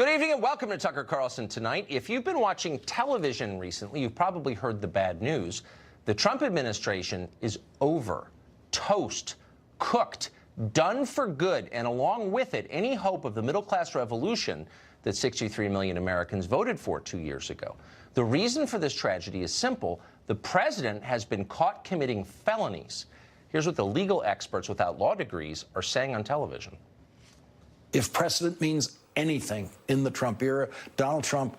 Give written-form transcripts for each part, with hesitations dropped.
Good evening and welcome to Tucker Carlson Tonight. If you've been watching television recently, you've probably heard the bad news. The Trump administration is over, toast, cooked, done for good, and along with it, any hope of the middle-class revolution that 63 million Americans voted for 2 years ago. The reason for this tragedy is simple. The president has been caught committing felonies. Here's what the legal experts without law degrees are saying on television. If precedent means anything in the Trump era, Donald Trump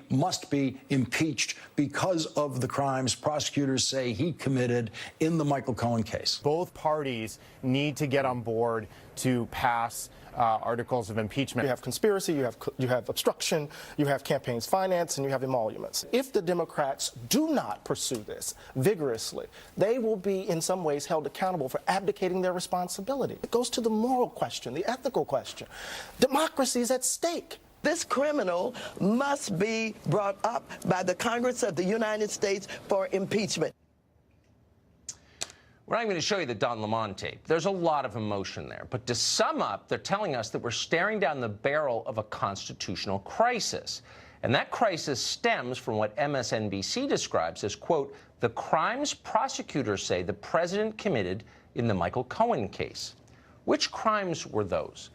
must be impeached because of the crimes prosecutors say he committed in the Michael Cohen case. Both parties need to get on board to pass articles of impeachment. You have conspiracy, you have obstruction, you have campaigns finance, and you have emoluments. If the Democrats do not pursue this vigorously, they will be in some ways held accountable for abdicating their responsibility. It goes to the moral question, the ethical question. Democracy is at stake. This criminal must be brought up by the Congress of the United States for impeachment. We're not going to show you the Don Lemon tape. There's a lot of emotion there. But to sum up, they're telling us that we're staring down the barrel of a constitutional crisis. And that crisis stems from what MSNBC describes as, quote, the crimes prosecutors say the president committed in the Michael Cohen case. Which crimes were those?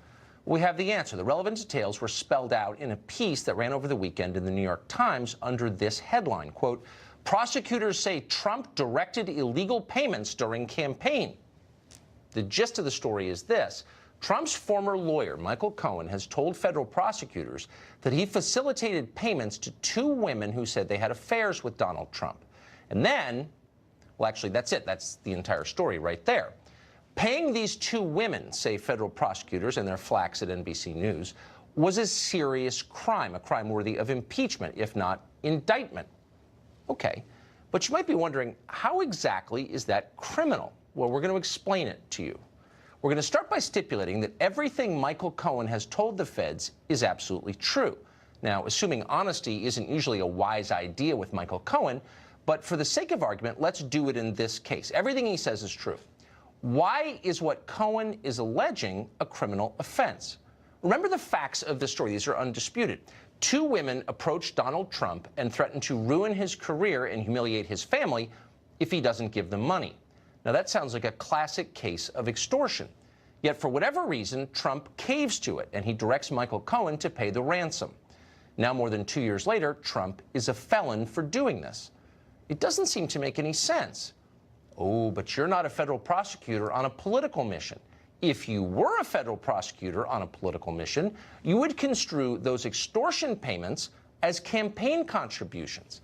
We have the answer. The relevant details were spelled out in a piece that ran over the weekend in the New York Times under this headline, quote, prosecutors say Trump directed illegal payments during campaign. The gist of the story is this. Trump's former lawyer, Michael Cohen, has told federal prosecutors that he facilitated payments to two women who said they had affairs with Donald Trump. And then, well, actually, that's it. That's the entire story right there. Paying these two women, say federal prosecutors and their flacks at NBC News, was a serious crime, a crime worthy of impeachment, if not indictment. Okay, but you might be wondering, how exactly is that criminal? Well, we're going to explain it to you. We're going to start by stipulating that everything Michael Cohen has told the feds is absolutely true. Now, assuming honesty isn't usually a wise idea with Michael Cohen, but for the sake of argument, let's do it in this case. Everything he says is true. Why is what Cohen is alleging a criminal offense? Remember the facts of the story. These are undisputed. Two women approached Donald Trump and threatened to ruin his career and humiliate his family if he doesn't give them money. Now, that sounds like a classic case of extortion. Yet, for whatever reason, Trump caves to it, and he directs Michael Cohen to pay the ransom. Now, more than 2 years later, Trump is a felon for doing this. It doesn't seem to make any sense. Oh, but you're not a federal prosecutor on a political mission. If you were a federal prosecutor on a political mission, you would construe those extortion payments as campaign contributions.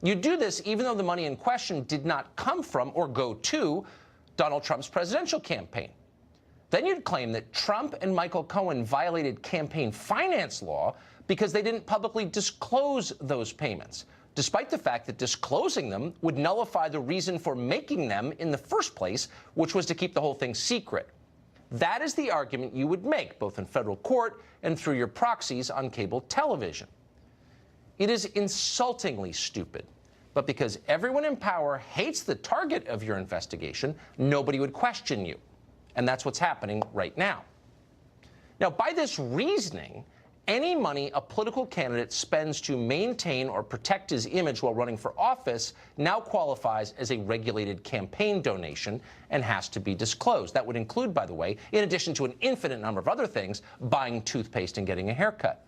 You do this even though the money in question did not come from or go to Donald Trump's presidential campaign. Then you'd claim that Trump and Michael Cohen violated campaign finance law because they didn't publicly disclose those payments, despite the fact that disclosing them would nullify the reason for making them in the first place, which was to keep the whole thing secret. That is the argument you would make, both in federal court and through your proxies on cable television. It is insultingly stupid, but because everyone in power hates the target of your investigation, nobody would question you. And that's what's happening right now. Now, by this reasoning, any money a political candidate spends to maintain or protect his image while running for office now qualifies as a regulated campaign donation and has to be disclosed. That would include, by the way, in addition to an infinite number of other things, buying toothpaste and getting a haircut.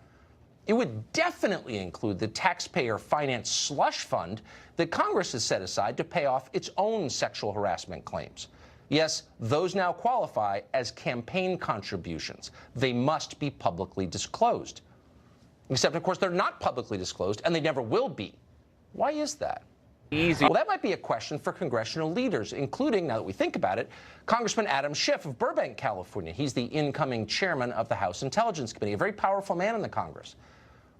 It would definitely include the taxpayer-financed slush fund that Congress has set aside to pay off its own sexual harassment claims. Yes, those now qualify as campaign contributions. They must be publicly disclosed. Except, of course, they're not publicly disclosed, and they never will be. Why is that? Easy. Well, that might be a question for congressional leaders, including, now that we think about it, Congressman Adam Schiff of Burbank, California. He's the incoming chairman of the House Intelligence Committee, a very powerful man in the Congress.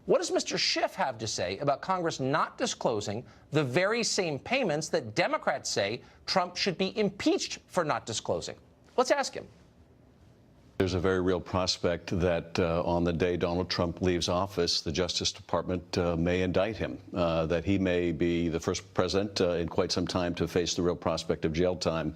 What does Mr. Schiff have to say about Congress not disclosing the very same payments that Democrats say Trump should be impeached for not disclosing? Let's ask him. There's a very real prospect that on the day Donald Trump leaves office, the Justice Department may indict him, that he may be the first president in quite some time to face the real prospect of jail time.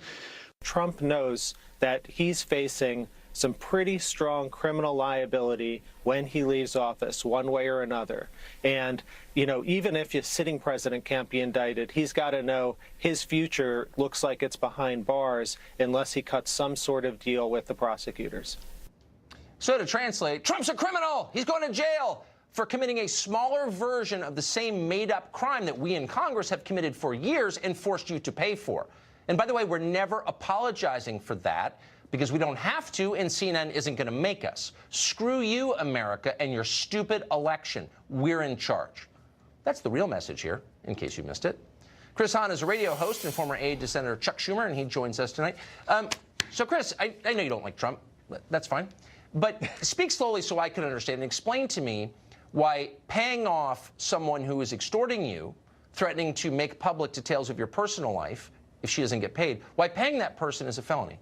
Trump knows that he's facing some pretty strong criminal liability when he leaves office, one way or another. And, you know, even if a sitting president can't be indicted, he's got to know his future looks like it's behind bars unless he cuts some sort of deal with the prosecutors. So to translate, Trump's a criminal. He's going to jail for committing a smaller version of the same made-up crime that we in Congress have committed for years and forced you to pay for. And by the way, we're never apologizing for that because we don't have to, and CNN isn't going to make us. Screw you, America, and your stupid election. We're in charge. That's the real message here, in case you missed it. Chris Hahn is a radio host and former aide to Senator Chuck Schumer, and he joins us tonight. So, Chris, I know you don't like Trump. That's fine. But speak slowly so I can understand and explain to me why paying off someone who is extorting you, threatening to make public details of your personal life if she doesn't get paid, why paying that person is a felony.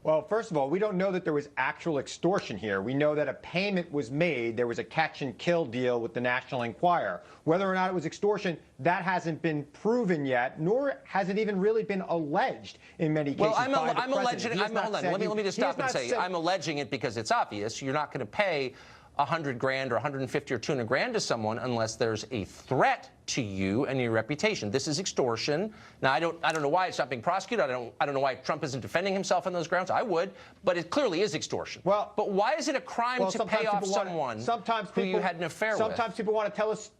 Well, first of all, we don't know that there was actual extortion here. We know that a payment was made. There was a catch and kill deal with the National Enquirer. Whether or not it was extortion, that hasn't been proven yet, nor has it even really been alleged in many cases. Well, by the I'm alleging. president. Hold on. Let me just stop and say I'm alleging it because it's obvious. You're not going to pay $100 grand or 150 or 200 grand to someone unless there's a threat to you and your reputation. This is extortion. Now, I don't know why it's not being prosecuted. I don't know why Trump isn't defending himself on those grounds. I would, but it clearly is extortion. Well, but why is it a crime to pay off someone who you had an affair with? Sometimes people want to tell us.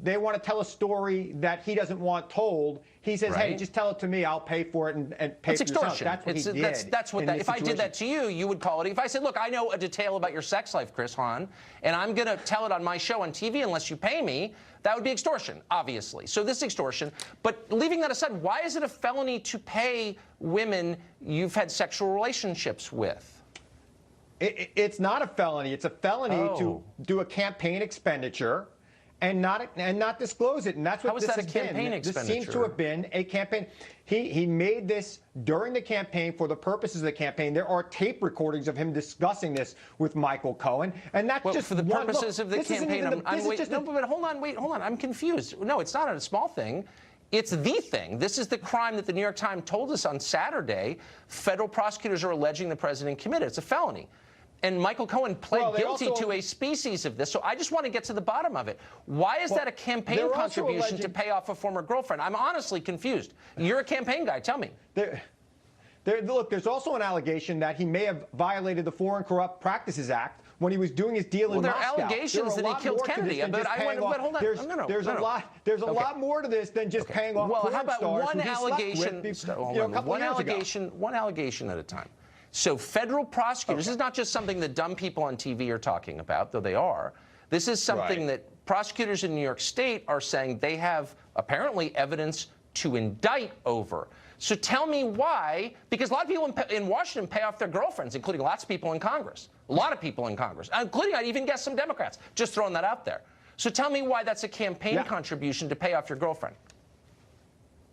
They want to tell a story that he doesn't want told. He says, "Hey, just tell it to me. I'll pay for it and pay for yourself." That's what he did. That's what that. If I did that to you, you would call it. If I said, "Look, I know a detail about your sex life, Chris Hahn, and I'm going to tell it on my show on TV unless you pay me," that would be extortion, obviously. So this is extortion. But leaving that aside, why is it a felony to pay women you've had sexual relationships with? It's not a felony. It's a felony to do a campaign expenditure and not disclose it. And that's what How is this that a has campaign been. expenditure? This seems to have been a campaign. He made this during the campaign for the purposes of the campaign. There are tape recordings of him discussing this with Michael Cohen. And that's just for the purposes of the campaign. But hold on. I'm confused. No, it's not a small thing. It's the thing. This is the crime that the New York Times told us on Saturday. Federal prosecutors are alleging the president committed. It's a felony. And Michael Cohen pled guilty to a species of this. So I just want to get to the bottom of it. Why is that a campaign contribution to pay off a former girlfriend? I'm honestly confused. You're a campaign guy. Tell me. Look, there's also an allegation that he may have violated the Foreign Corrupt Practices Act when he was doing his deal in Moscow. Well, there are allegations that he killed Kennedy. But hold on. There's a lot more to this than just paying off porn how about stars one allegation? One allegation at a time. So federal prosecutors, this is not just something that dumb people on TV are talking about, though they are. This is something that prosecutors in New York State are saying they have apparently evidence to indict over. So tell me why, because a lot of people in Washington pay off their girlfriends, including lots of people in Congress. A lot of people in Congress, including, I'd even guess, some Democrats. Just throwing that out there. So tell me why that's a campaign contribution to pay off your girlfriend.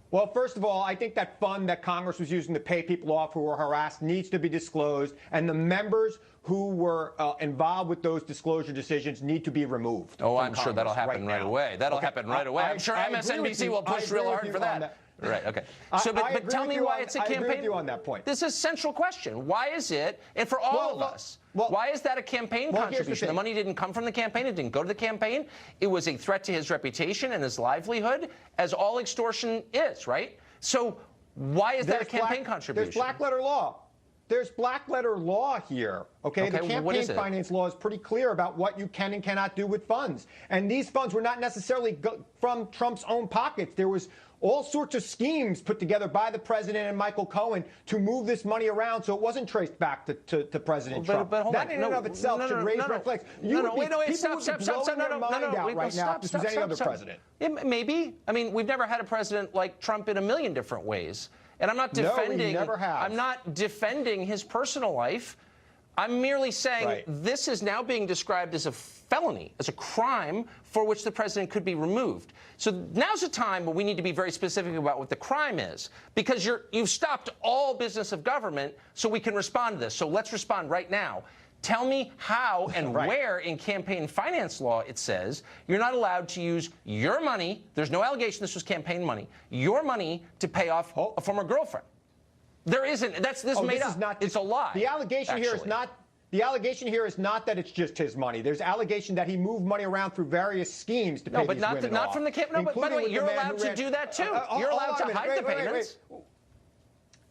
Well, first of all, I think that fund that Congress was using to pay people off who were harassed needs to be disclosed, and the members who were involved with those disclosure decisions need to be removed. Oh, I'm sure that'll happen right away. That'll happen right away. I'm sure MSNBC will push real hard for that. Right, okay. So, but tell me why it's a campaign. I agree with you on that point. This is a central question. Why is it, and for all of us, why is that a campaign contribution? The money didn't come from the campaign. It didn't go to the campaign. It was a threat to his reputation and his livelihood, as all extortion is, right? So why is that a campaign contribution? There's black letter law. There's black letter law here, okay? The campaign finance law is pretty clear about what you can and cannot do with funds. And these funds were not necessarily from Trump's own pockets. There was all sorts of schemes put together by the president and Michael Cohen to move this money around, so it wasn't traced back to President Trump. But hold that on. in and of itself should raise red flags. People would be blowing their mind out right now if this was any other president. Maybe. I mean, we've never had a president like Trump in a million different ways. And I'm not defending. No, we never have. I'm not defending his personal life. I'm merely saying this is now being described as a felony, as a crime for which the president could be removed. So now's the time when we need to be very specific about what the crime is, because you've stopped all business of government so we can respond to this. So let's respond right now. Tell me how and where in campaign finance law it says you're not allowed to use your money. There's no allegation this was campaign money. Your money to pay off a former girlfriend. There isn't. This made up. It's a lie. The allegation here is not. The allegation here is not that it's just his money. There's allegation that he moved money around through various schemes to pay these women off. No, but not from the campaign. No, but by the way, you're allowed to do that too. You're allowed to hide the payments.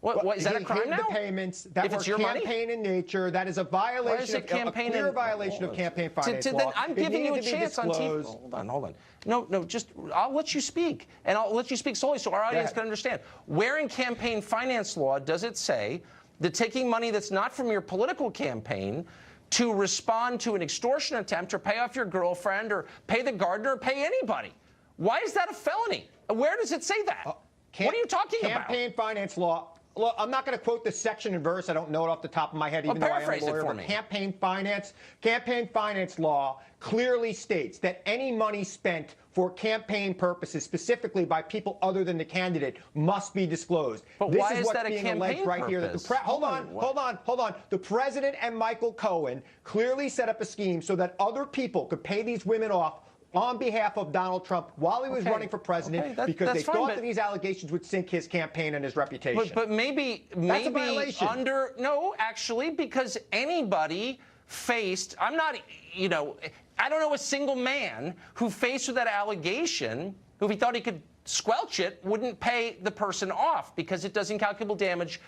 What is that a crime now? The payments that were campaign in nature. That is a violation. A clear violation of campaign finance law. I'm giving you a chance on TV. Hold on. No, just I'll let you speak, and I'll let you speak slowly so our audience can understand. Where in campaign finance law does it say that taking money that's not from your political campaign to respond to an extortion attempt or pay off your girlfriend or pay the gardener or pay anybody? Why is that a felony? Where does it say that? What are you talking about? Campaign finance law. Look, I'm not going to quote the section and verse. I don't know it off the top of my head, even though I am a lawyer. But campaign finance law clearly states that any money spent for campaign purposes, specifically by people other than the candidate, must be disclosed. But this why is is what's that a being campaign alleged right here. purpose? Hold on. The president and Michael Cohen clearly set up a scheme so that other people could pay these women off on behalf of Donald Trump while he was running for president because they thought that these allegations would sink his campaign and his reputation. But maybe that's a violation. Actually, because anybody faced, I don't know a single man who faced with that allegation, who if he thought he could squelch it, wouldn't pay the person off because it does incalculable damage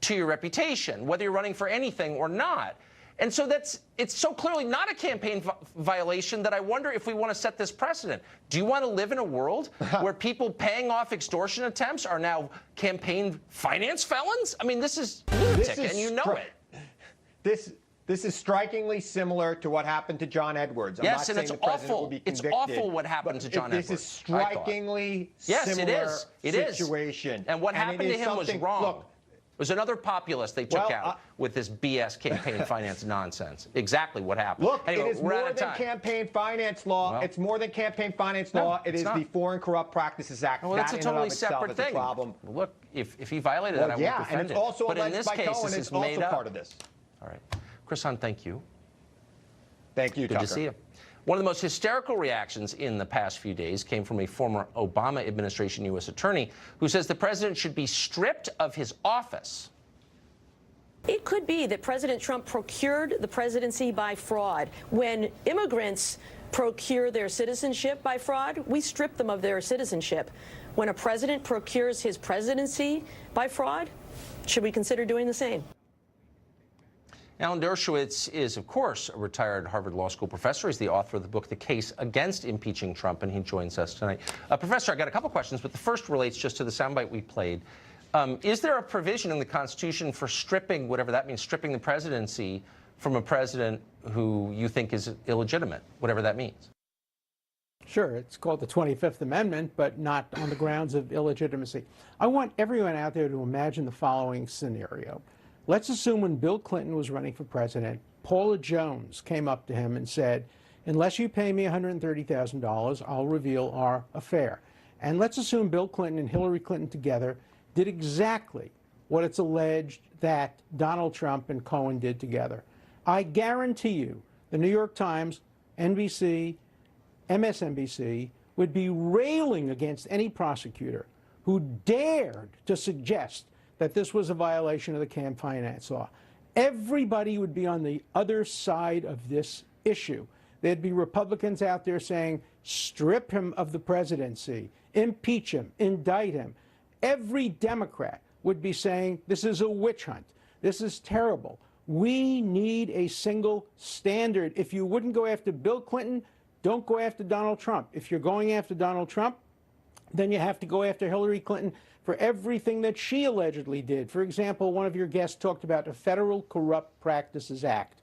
to your reputation, whether you're running for anything or not. And so it's so clearly not a campaign violation that I wonder if we want to set this precedent. Do you want to live in a world where people paying off extortion attempts are now campaign finance felons? I mean, this is lunatic, and you know it. This is strikingly similar to what happened to John Edwards. Yes, and it's awful. It's awful what happened to John Edwards. This is strikingly similar situation. And what happened to him was wrong. Look, it was another populist they took out with this BS campaign finance nonsense. Exactly what happened. Look, anyway, it is more than campaign finance law. Well, it's more than campaign finance law. It is the Foreign Corrupt Practices Act. Well, that's a totally separate thing. Problem. Look, if he violated that, I won't defend and it's also it. But in this case, this is made up. Part of this. All right. Chris Hunt, thank you. Thank you, Good to see you. One of the most hysterical reactions in the past few days came from a former Obama administration U.S. attorney who says the president should be stripped of his office. It could be that President Trump procured the presidency by fraud. When immigrants procure their citizenship by fraud, we strip them of their citizenship. When a president procures his presidency by fraud, should we consider doing the same? Alan Dershowitz is, of course, a retired Harvard Law School professor. He's the author of the book, The Case Against Impeaching Trump, and he joins us tonight. Professor, I got a couple questions, but the first relates just to the soundbite we played. Is there a provision in the Constitution for stripping, whatever that means, stripping the presidency from a president who you think is illegitimate, whatever that means? Sure, it's called the 25th Amendment, but not on the grounds of illegitimacy. I want everyone out there to imagine the following scenario. Let's assume when Bill Clinton was running for president, Paula Jones came up to him and said, unless you pay me $130,000, I'll reveal our affair. And let's assume Bill Clinton and Hillary Clinton together did exactly what it's alleged that Donald Trump and Cohen did together. I guarantee you the New York Times, NBC, MSNBC would be railing against any prosecutor who dared to suggest that this was a violation of the campaign finance law. Everybody would be on the other side of this issue. There'd be Republicans out there saying, strip him of the presidency, impeach him, indict him. Every Democrat would be saying, this is a witch hunt. This is terrible. We need a single standard. If you wouldn't go after Bill Clinton, don't go after Donald Trump. If you're going after Donald Trump, then you have to go after Hillary Clinton for everything that she allegedly did. For example, one of your guests talked about the Federal Corrupt Practices Act.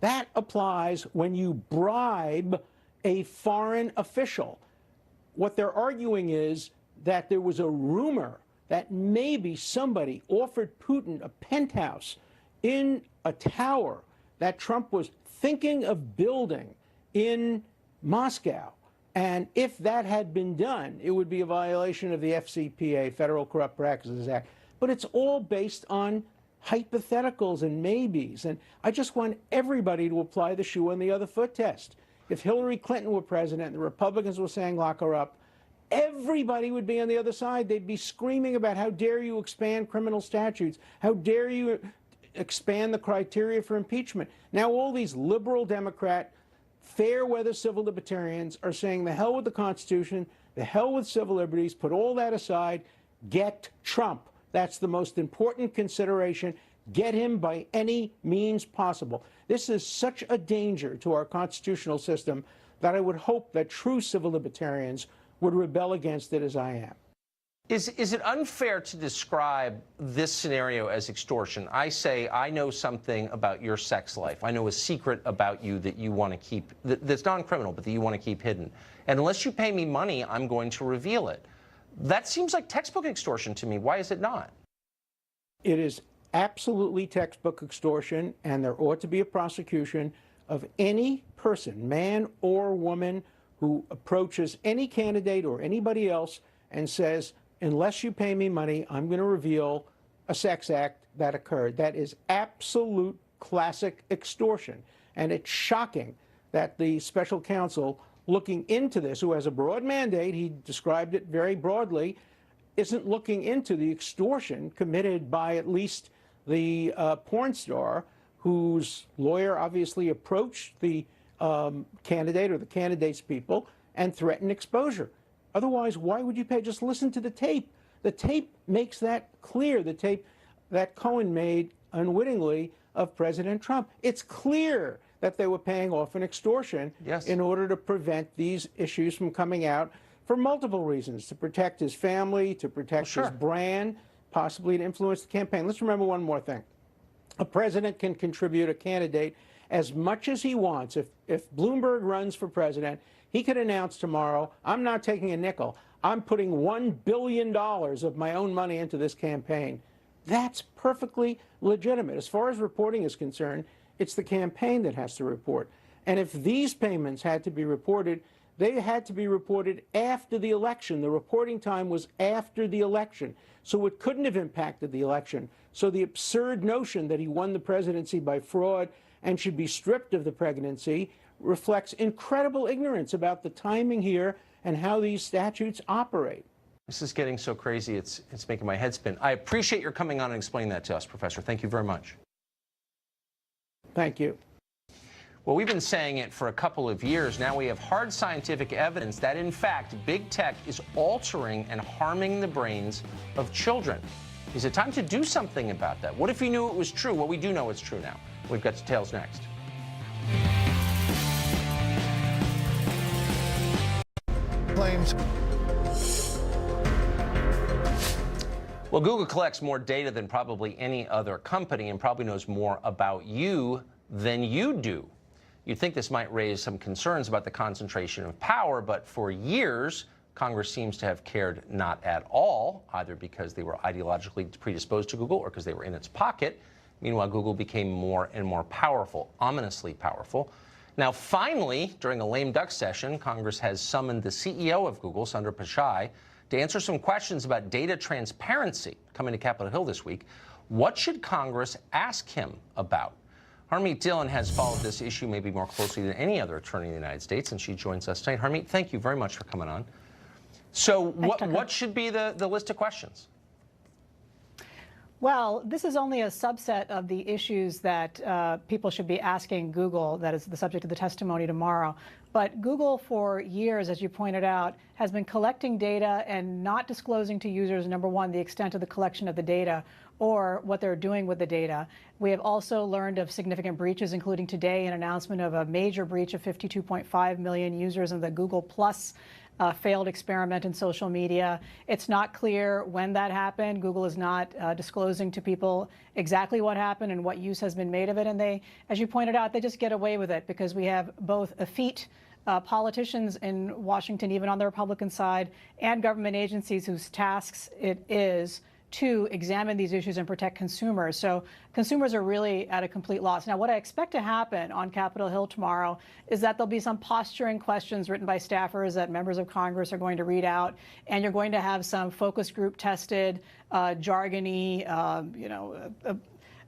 That applies when you bribe a foreign official. What they're arguing is that there was a rumor that maybe somebody offered Putin a penthouse in a tower that Trump was thinking of building in Moscow. And if that had been done, it would be a violation of the FCPA, Federal Corrupt Practices Act. But it's all based on hypotheticals and maybes. And I just want everybody to apply the shoe on the other foot test. If Hillary Clinton were president and the Republicans were saying lock her up, everybody would be on the other side. They'd be screaming about how dare you expand criminal statutes, how dare you expand the criteria for impeachment. Now all these liberal Democrat, fair-weather civil libertarians are saying the hell with the Constitution, the hell with civil liberties, put all that aside, get Trump. That's the most important consideration. Get him by any means possible. This is such a danger to our constitutional system that I would hope that true civil libertarians would rebel against it as I am. Is it unfair to describe this scenario as extortion? I say, I know something about your sex life. I know a secret about you that you want to keep, that's non-criminal, but that you want to keep hidden. And unless you pay me money, I'm going to reveal it. That seems like textbook extortion to me. Why is it not? It is absolutely textbook extortion, and there ought to be a prosecution of any person, man or woman, who approaches any candidate or anybody else and says, unless you pay me money, I'm going to reveal a sex act that occurred. That is absolute classic extortion. And it's shocking that the special counsel looking into this, who has a broad mandate, he described it very broadly, isn't looking into the extortion committed by at least the porn star, whose lawyer obviously approached the candidate or the candidate's people and threatened exposure. Otherwise, why would you pay? Just listen to the tape. The tape makes that clear, the tape that Cohen made unwittingly of President Trump. It's clear that they were paying off an extortion in order to prevent these issues from coming out for multiple reasons, to protect his family, to protect his brand, possibly to influence the campaign. Let's remember one more thing. A president can contribute a candidate as much as he wants. If Bloomberg runs for president, he could announce tomorrow, I'm not taking a nickel. I'm putting $1 billion of my own money into this campaign. That's perfectly legitimate. As far as reporting is concerned, it's the campaign that has to report. And if these payments had to be reported, they had to be reported after the election. The reporting time was after the election. So it couldn't have impacted the election. So the absurd notion that he won the presidency by fraud and should be stripped of the presidency reflects incredible ignorance about the timing here and how these statutes operate. This is getting so crazy, it's making my head spin. I appreciate your coming on and explaining that to us, Professor. Thank you very much. Thank you. Well, we've been saying it for a couple of years. Now we have hard scientific evidence that, in fact, big tech is altering and harming the brains of children. Is it time to do something about that? What if we knew it was true? Well, we do know it's true now. We've got details next. Claims. Well, Google collects more data than probably any other company and probably knows more about you than you do. You'd think this might raise some concerns about the concentration of power, but for years, Congress seems to have cared not at all, either because they were ideologically predisposed to Google or because they were in its pocket. Meanwhile, Google became more and more powerful, ominously powerful. Now, finally, during a lame duck session, Congress has summoned the CEO of Google, Sundar Pichai, to answer some questions about data transparency. Coming to Capitol Hill this week, what should Congress ask him about? Harmeet Dillon has followed this issue maybe more closely than any other attorney in the United States, and she joins us tonight. Harmeet, thank you very much for coming on. So what should be the list of questions? Well, this is only a subset of the issues that people should be asking Google. That is the subject of the testimony tomorrow. But Google, for years, as you pointed out, has been collecting data and not disclosing to users, number one, the extent of the collection of the data or what they're doing with the data. We have also learned of significant breaches, including today an announcement of a major breach of 52.5 million users in the Google Plus failed experiment in social media. It's not clear when that happened. Google is not disclosing to people exactly what happened and what use has been made of it. And they, as you pointed out, they just get away with it because we have both effete politicians in Washington, even on the Republican side, and government agencies whose tasks it is to examine these issues and protect consumers. So consumers are really at a complete loss. Now, what I expect to happen on Capitol Hill tomorrow is that there'll be some posturing questions written by staffers that members of Congress are going to read out, and you're going to have some focus group tested, jargony,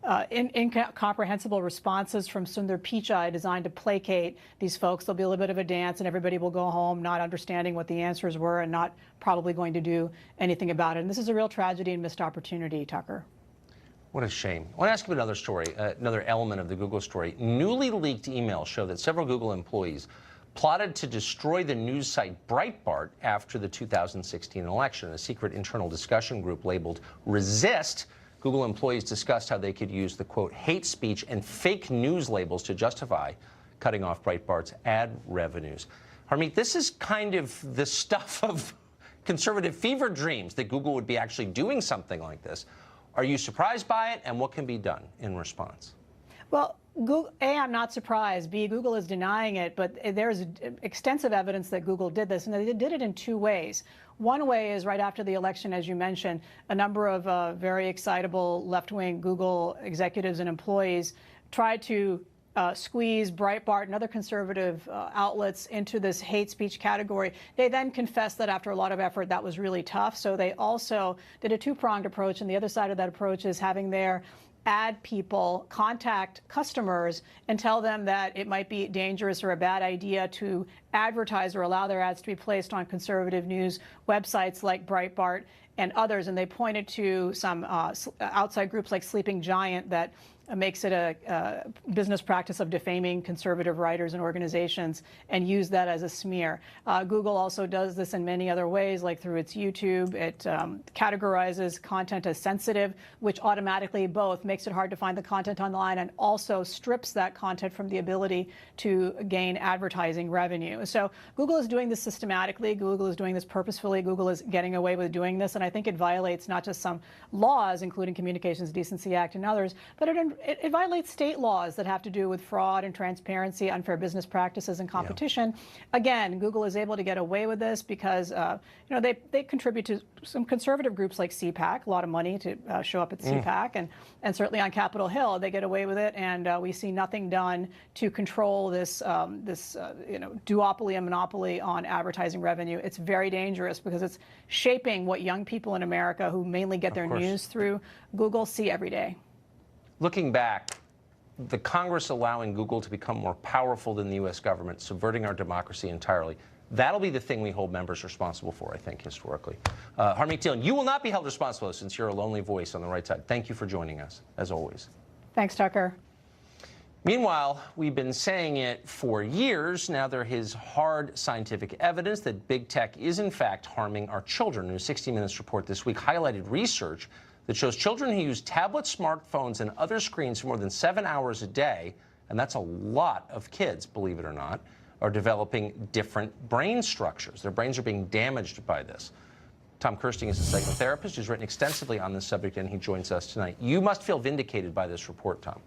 incomprehensible responses from Sundar Pichai designed to placate these folks. There'll be a little bit of a dance and everybody will go home not understanding what the answers were and not probably going to do anything about it. And this is a real tragedy and missed opportunity, Tucker. What a shame. I want to ask you another story, another element of the Google story. Newly leaked emails show that several Google employees plotted to destroy the news site Breitbart after the 2016 election. A secret internal discussion group labeled Resist, Google employees discussed how they could use the, quote, hate speech and fake news labels to justify cutting off Breitbart's ad revenues. Harmeet, this is kind of the stuff of conservative fever dreams that Google would be actually doing something like this. Are you surprised by it, and what can be done in response? Well, Google, A, I'm not surprised. B, Google is denying it, but there's extensive evidence that Google did this, and they did it in two ways. One way is right after the election, as you mentioned, a number of very excitable left-wing Google executives and employees tried to squeeze Breitbart and other conservative outlets into this hate speech category. They then confessed that after a lot of effort, that was really tough. So they also did a two-pronged approach, and the other side of that approach is having their ad people contact customers and tell them that it might be dangerous or a bad idea to advertise or allow their ads to be placed on conservative news websites like Breitbart and others. And they pointed to some outside groups like Sleeping Giant that makes it a business practice of defaming conservative writers and organizations and use that as a smear. Google also does this in many other ways, like through its YouTube. It categorizes content as sensitive, which automatically both makes it hard to find the content online and also strips that content from the ability to gain advertising revenue. So Google is doing this systematically. Google is doing this purposefully. Google is getting away with doing this. And I think it violates not just some laws, including Communications Decency Act and others, but it violates state laws that have to do with fraud and transparency, unfair business practices, and competition. Yeah. Again, Google is able to get away with this because they contribute to some conservative groups like CPAC, a lot of money to show up at CPAC, and certainly on Capitol Hill they get away with it, and we see nothing done to control this duopoly and monopoly on advertising revenue. It's very dangerous because it's shaping what young people in America who mainly get their news through Google see every day. Looking back, the Congress allowing Google to become more powerful than the U.S. government, subverting our democracy entirely, that'll be the thing we hold members responsible for, I think, historically. Harmeet Dillon, you will not be held responsible since you're a lonely voice on the right side. Thank you for joining us, as always. Thanks, Tucker. Meanwhile, we've been saying it for years. Now there is hard scientific evidence that big tech is, in fact, harming our children. A new 60 Minutes report this week highlighted research that shows children who use tablets, smartphones, and other screens for more than 7 hours a day, and that's a lot of kids, believe it or not, are developing different brain structures. Their brains are being damaged by this. Tom Kirsting is a psychotherapist who's written extensively on this subject, and he joins us tonight. You must feel vindicated by this report, Tom.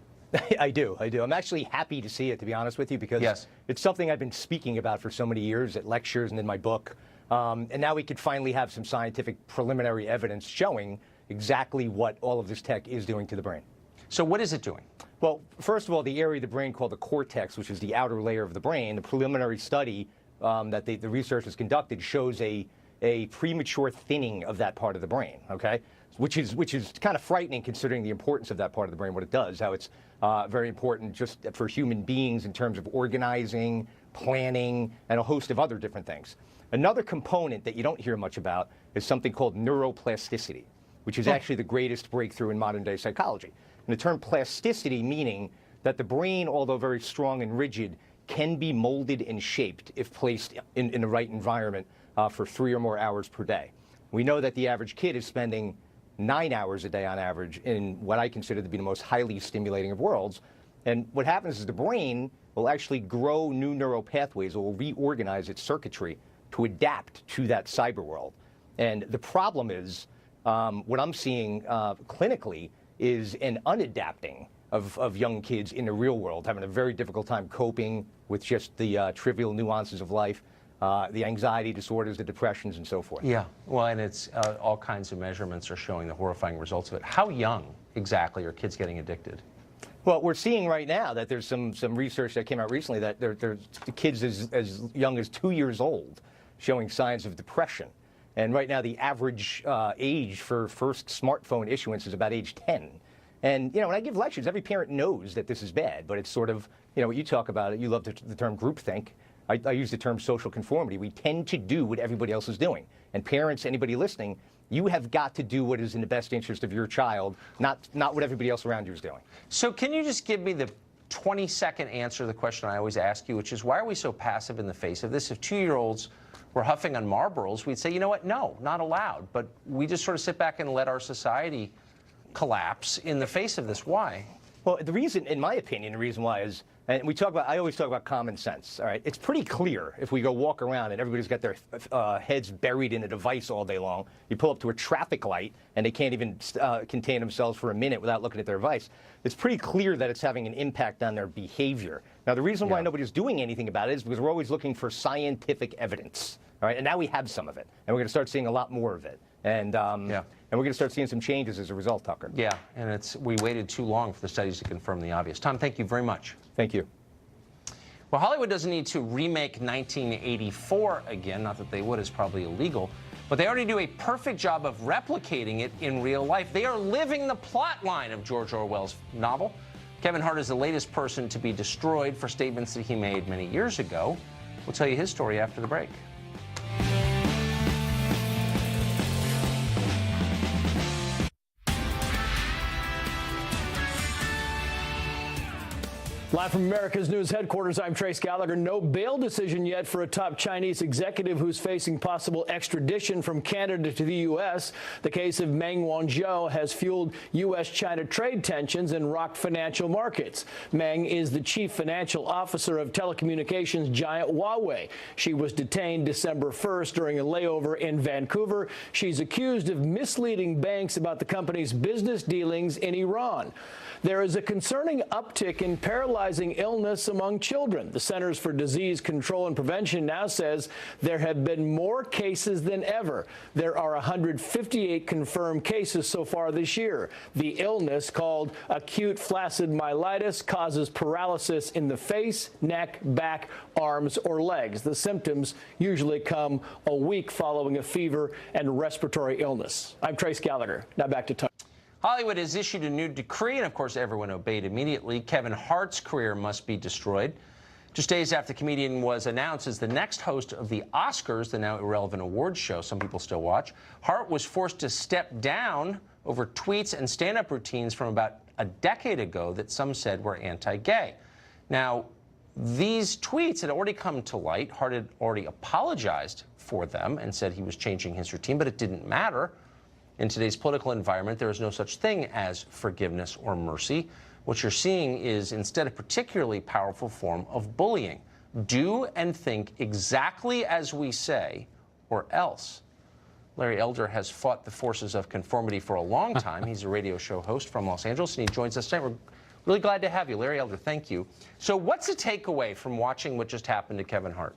I do. I'm actually happy to see it, to be honest with you, because it's something I've been speaking about for so many years at lectures and in my book. And now we could finally have some scientific preliminary evidence showing exactly what all of this tech is doing to the brain. So what is it doing? Well, first of all, the area of the brain called the cortex, which is the outer layer of the brain, the preliminary study that the researchers conducted shows a premature thinning of that part of the brain, okay? Which is kind of frightening considering the importance of that part of the brain, what it does, how it's very important just for human beings in terms of organizing, planning, and a host of other different things. Another component that you don't hear much about is something called neuroplasticity, which is actually the greatest breakthrough in modern-day psychology. And the term plasticity meaning that the brain, although very strong and rigid, can be molded and shaped if placed in the right environment for 3 or more hours per day. We know that the average kid is spending 9 hours a day on average in what I consider to be the most highly stimulating of worlds. And what happens is the brain will actually grow new neural pathways, or will reorganize its circuitry to adapt to that cyber world. And the problem is, what I'm seeing clinically is an unadapting of young kids in the real world, having a very difficult time coping with just the trivial nuances of life, the anxiety disorders, the depressions, and so forth. Yeah, well, and it's all kinds of measurements are showing the horrifying results of it. How young exactly are kids getting addicted? Well, we're seeing right now that there's some research that came out recently that there's kids as young as 2 years old showing signs of depression. And right now, the average age for first smartphone issuance is about age 10. And, when I give lectures, every parent knows that this is bad, but it's sort of, what you talk about, you love the term groupthink. I use the term social conformity. We tend to do what everybody else is doing. And parents, anybody listening, you have got to do what is in the best interest of your child, not what everybody else around you is doing. So can you just give me the 20-second answer to the question I always ask you, which is, why are we so passive in the face of this? If 2-year-olds were huffing on Marlboros, we'd say, you know what, no, not allowed. But we just sort of sit back and let our society collapse in the face of this. Why? Well, the reason, in my opinion, the reason why is, and I always talk about common sense, all right? It's pretty clear if we go walk around and everybody's got their heads buried in a device all day long. You pull up to a traffic light and they can't even contain themselves for a minute without looking at their device. It's pretty clear that it's having an impact on their behavior. Now, the reason why nobody's doing anything about it is because we're always looking for scientific evidence, all right? And now we have some of it, and we're going to start seeing a lot more of it. And and we're going to start seeing some changes as a result, Tucker. Yeah, and we waited too long for the studies to confirm the obvious. Tom, thank you very much. Thank you. Well, Hollywood doesn't need to remake 1984 again. Not that they would, it's probably illegal. But they already do a perfect job of replicating it in real life. They are living the plot line of George Orwell's novel. Kevin Hart is the latest person to be destroyed for statements that he made many years ago. We'll tell you his story after the break. Live from America's News headquarters, I'm Trace Gallagher. No bail decision yet for a top Chinese executive who's facing possible extradition from Canada to the U.S. The case of Meng Wanzhou has fueled U.S.-China trade tensions and rocked financial markets. Meng is the chief financial officer of telecommunications giant Huawei. She was detained December 1st during a layover in Vancouver. She's accused of misleading banks about the company's business dealings in Iran. There is a concerning uptick in paralyzing illness among children. The Centers for Disease Control and Prevention now says there have been more cases than ever. There are 158 confirmed cases so far this year. The illness, called acute flaccid myelitis, causes paralysis in the face, neck, back, arms, or legs. The symptoms usually come a week following a fever and respiratory illness. I'm Trace Gallagher. Now back to Tony. Hollywood has issued a new decree, and of course everyone obeyed immediately. Kevin Hart's career must be destroyed. Just days after the comedian was announced as the next host of the Oscars, the now irrelevant awards show some people still watch, Hart was forced to step down over tweets and stand-up routines from about a decade ago that some said were anti-gay. Now, these tweets had already come to light. Hart had already apologized for them and said he was changing his routine, but it didn't matter. In today's political environment, there is no such thing as forgiveness or mercy. What you're seeing is instead a particularly powerful form of bullying. Do and think exactly as we say, or else. Larry Elder has fought the forces of conformity for a long time. He's a radio show host from Los Angeles, and he joins us tonight. We're really glad to have you. Larry Elder, thank you. So what's the takeaway from watching what just happened to Kevin Hart?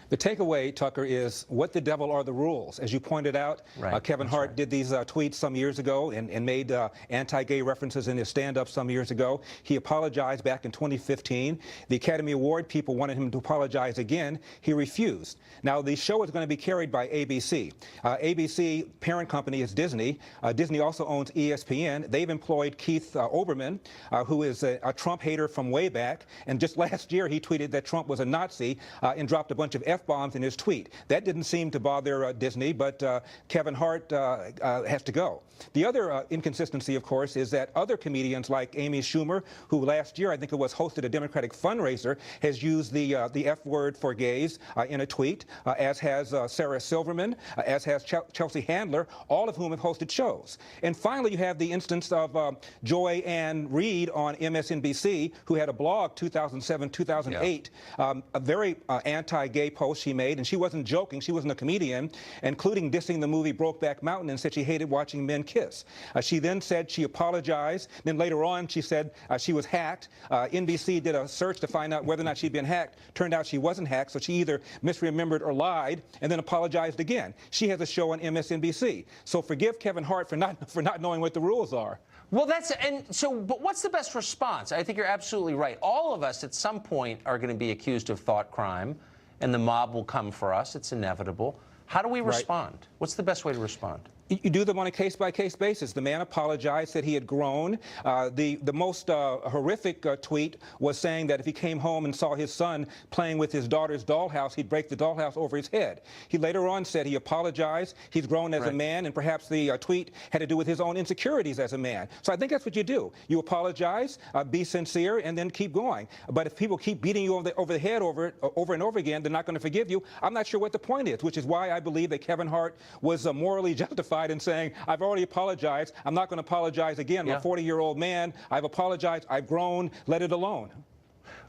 The takeaway, Tucker, is what the devil are the rules? As you pointed out, Kevin Hart did these tweets some years ago and made anti-gay references in his stand-up some years ago. He apologized back in 2015. The Academy Award people wanted him to apologize again. He refused. Now, the show is going to be carried by ABC. ABC parent company is Disney. Disney also owns ESPN. They've employed Keith Olbermann, who is a Trump hater from way back. And just last year, he tweeted that Trump was a Nazi and dropped a bunch of F-bombs in his tweet. That didn't seem to bother Disney, but Kevin Hart has to go. The other inconsistency, of course, is that other comedians like Amy Schumer, who last year, I think it was, hosted a Democratic fundraiser, has used the F word for gays in a tweet, as has Sarah Silverman, as has Chelsea Handler, all of whom have hosted shows. And finally, you have the instance of Joy Ann Reid on MSNBC, who had a blog 2007-2008, a very anti-gay post she made, and she wasn't joking, she wasn't a comedian, including dissing the movie Brokeback Mountain and said she hated watching men kiss. She then said she apologized. Then later on, she said she was hacked. NBC did a search to find out whether or not she'd been hacked. Turned out she wasn't hacked, so she either misremembered or lied, and then apologized again. She has a show on MSNBC. So forgive Kevin Hart for not knowing what the rules are. Well, but what's the best response? I think you're absolutely right. All of us at some point are going to be accused of thought crime, and the mob will come for us. It's inevitable. How do we respond? What's the best way to respond? You do them on a case-by-case basis. The man apologized, said he had grown. The most horrific tweet was saying that if he came home and saw his son playing with his daughter's dollhouse, he'd break the dollhouse over his head. He later on said he apologized, he's grown as a man, and perhaps the tweet had to do with his own insecurities as a man. So I think that's what you do. You apologize, be sincere, and then keep going. But if people keep beating you over the head over and over again, they're not going to forgive you. I'm not sure what the point is, which is why I believe that Kevin Hart was morally justified in saying, I've already apologized. I'm not going to apologize again. I'm a 40-year-old man. I've apologized. I've grown. Let it alone.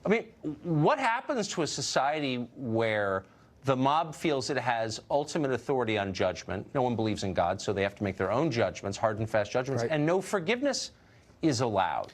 I mean, what happens to a society where the mob feels it has ultimate authority on judgment? No one believes in God, so they have to make their own judgments, hard and fast judgments, and no forgiveness is allowed.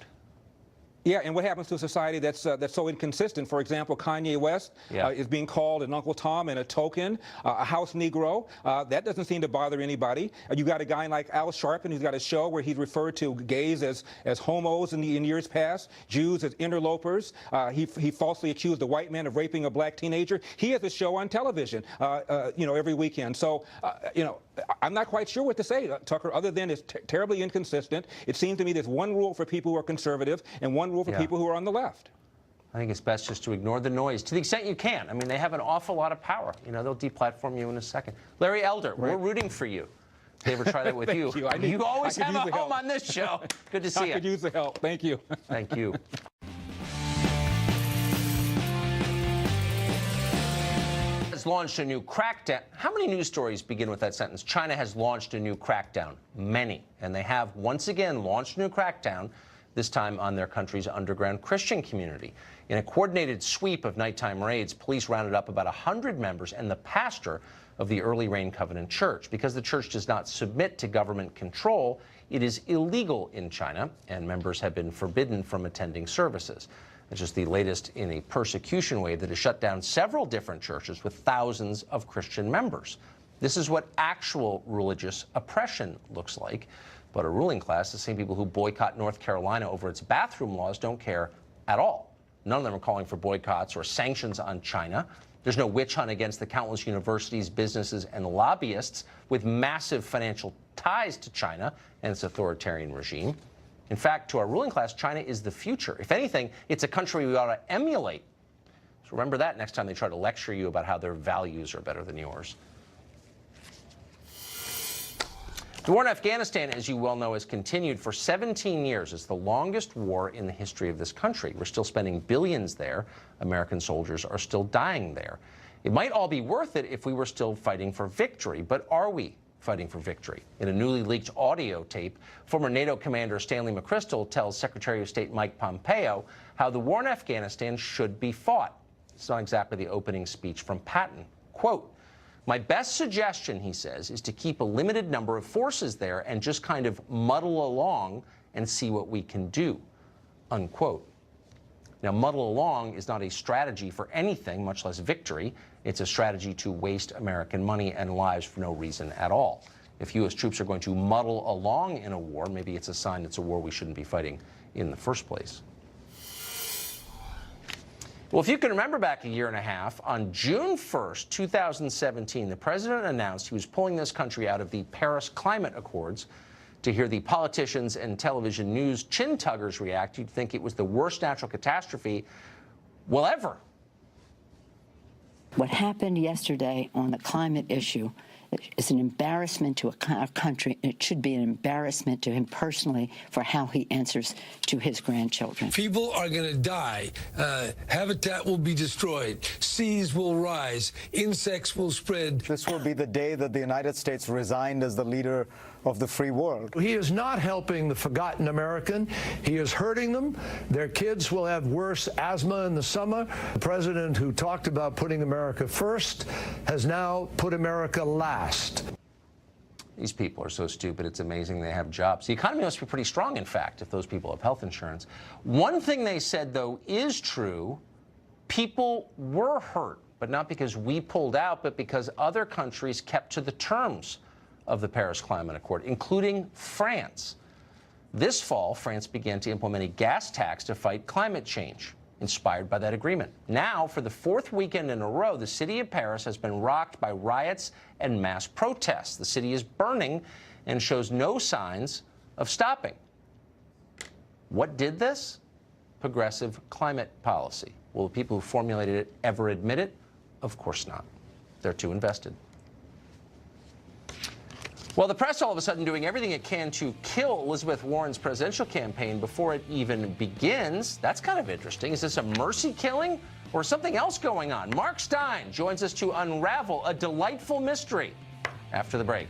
Yeah, and what happens to a society that's so inconsistent? For example, Kanye West is being called an Uncle Tom and a token, a house Negro. That doesn't seem to bother anybody. You got a guy like Al Sharpton who's got a show where he's referred to gays as homos in years past, Jews as interlopers. He falsely accused a white man of raping a black teenager. He has a show on television, every weekend. So, I'm not quite sure what to say, Tucker, other than it's terribly inconsistent. It seems to me there's one rule for people who are conservative and one rule for people who are on the left. I think it's best just to ignore the noise to the extent you can. I mean, they have an awful lot of power. They'll deplatform you in a second. Larry Elder, we're rooting for you. They ever try that with you? You always have a home on this show. Good to see you. I could use the help. Thank you. Thank you. Has launched a new crackdown. How many news stories begin with that sentence? China has launched a new crackdown. Many. And they have once again launched a new crackdown, this time on their country's underground Christian community. In a coordinated sweep of nighttime raids, police rounded up about 100 members and the pastor of the Early Rain Covenant Church. Because the church does not submit to government control, it is illegal in China, and members have been forbidden from attending services. It's just the latest in a persecution wave that has shut down several different churches with thousands of Christian members. This is what actual religious oppression looks like. But a ruling class, the same people who boycott North Carolina over its bathroom laws, don't care at all. None of them are calling for boycotts or sanctions on China. There's no witch hunt against the countless universities, businesses, and lobbyists with massive financial ties to China and its authoritarian regime. In fact, to our ruling class, China is the future. If anything, it's a country we ought to emulate. So remember that next time they try to lecture you about how their values are better than yours. The war in Afghanistan, as you well know, has continued for 17 years. It's the longest war in the history of this country. We're still spending billions there. American soldiers are still dying there. It might all be worth it if we were still fighting for victory, but are we fighting for victory? In a newly leaked audio tape, former NATO commander Stanley McChrystal tells Secretary of State Mike Pompeo how the war in Afghanistan should be fought. It's not exactly the opening speech from Patton. Quote, "My best suggestion," he says, "is to keep a limited number of forces there and just kind of muddle along and see what we can do," unquote. Now, muddle along is not a strategy for anything, much less victory. It's a strategy to waste American money and lives for no reason at all. If U.S. troops are going to muddle along in a war, maybe it's a sign it's a war we shouldn't be fighting in the first place. Well, if you can remember back a year and a half, on June 1st, 2017, the president announced he was pulling this country out of the Paris Climate Accords. To hear the politicians and television news chin-tuggers react, you'd think it was the worst natural catastrophe, well, ever. What happened yesterday on the climate issue is an embarrassment to our country. It should be an embarrassment to him personally for how he answers to his grandchildren. People are going to die. Habitat will be destroyed. Seas will rise. Insects will spread. This will be the day that the United States resigned as the leader of the free world. He is not helping the forgotten American. He is hurting them. Their kids will have worse asthma in the summer. The president who talked about putting America first has now put America last. These people are so stupid, it's amazing they have jobs. The economy must be pretty strong, in fact, if those people have health insurance. One thing they said, though, is true. People were hurt, but not because we pulled out, but because other countries kept to the terms of the Paris Climate Accord, including France. This fall, France began to implement a gas tax to fight climate change, inspired by that agreement. Now, for the fourth weekend in a row, the city of Paris has been rocked by riots and mass protests. The city is burning and shows no signs of stopping. What did this? Progressive climate policy. Will the people who formulated it ever admit it? Of course not. They're too invested. Well, the press all of a sudden doing everything it can to kill Elizabeth Warren's presidential campaign before it even begins. That's kind of interesting. Is this a mercy killing or something else going on? Mark Stein joins us to unravel a delightful mystery after the break.